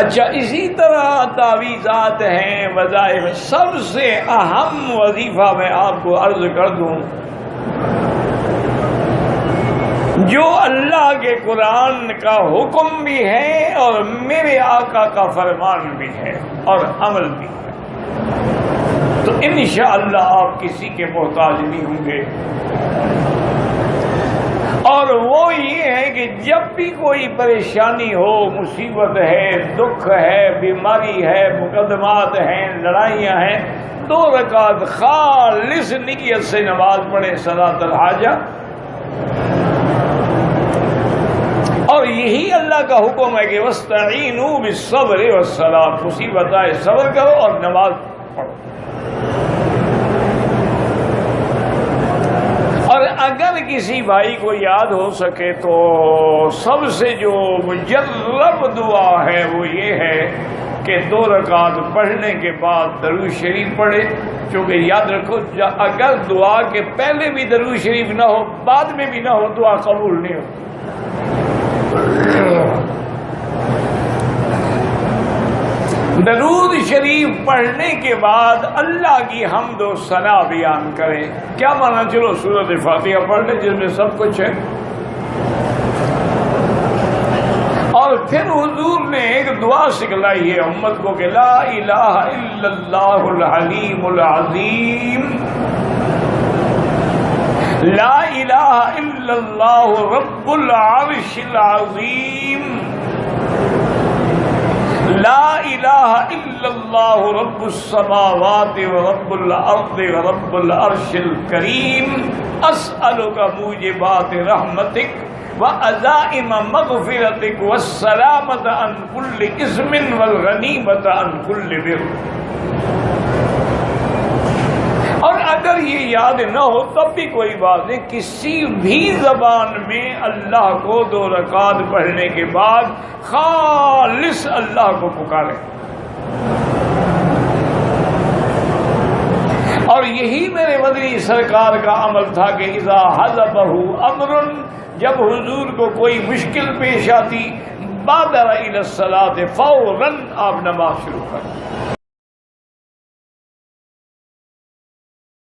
اچھا، اسی طرح تعویذات ہیں، وظائف، سب سے اہم وظیفہ میں آپ کو عرض کر دوں جو اللہ کے قرآن کا حکم بھی ہے اور میرے آقا کا فرمان بھی ہے اور عمل بھی ہے، تو انشاءاللہ آپ کسی کے محتاج نہیں ہوں گے۔ اور وہ یہ ہے کہ جب بھی کوئی پریشانی ہو، مصیبت ہے، دکھ ہے، بیماری ہے، مقدمات ہیں، لڑائیاں ہیں، 2 رکعت خالص نیت سے نماز پڑھیں، صلاۃ الحاجہ۔ اور یہی اللہ کا حکم ہے کہ وَاسْتَعِینُوا بِالصَّبْرِ وَالصَّلَاةِ، مصیبت آئے صبر کرو اور نماز پڑھو۔ اور اگر کسی بھائی کو یاد ہو سکے تو سب سے جو مجرب دعا ہے وہ یہ ہے کہ 2 رکعت پڑھنے کے بعد درود شریف پڑھے، چونکہ یاد رکھو اگر دعا کے پہلے بھی درود شریف نہ ہو، بعد میں بھی نہ ہو، دعا قبول نہیں ہو۔ درود شریف پڑھنے کے بعد اللہ کی حمد و ثنا بیان کریں۔ کیا مانا؟ چلو سورۃ فاتحہ پڑھ لیں جس میں سب کچھ ہے، اور پھر حضور نے ایک دعا سکھلائی ہے امت کو کہ لا الہ الا اللہ الحلیم العظیم، لا الہ الا اللہ رب العرش العظیم، لا الہ الا اللہ رب السماوات ورب الارض ورب العرش الکریم، اسألک موجبات رحمتک وعزائم مغفرتک والسلامۃ عن کل اثم والغنیمۃ عن کل بر۔ اور اگر یہ یاد نہ ہو تب بھی کوئی بات نہیں، کسی بھی زبان میں اللہ کو 2 رکعت پڑھنے کے بعد خالص اللہ کو پکارے۔ اور یہی میرے مدنی سرکار کا عمل تھا کہ اذا حضبہ امر، جب حضور کو کوئی مشکل پیش آتی، بادر الی الصلاۃ، فوراً آپ نماز شروع کریں۔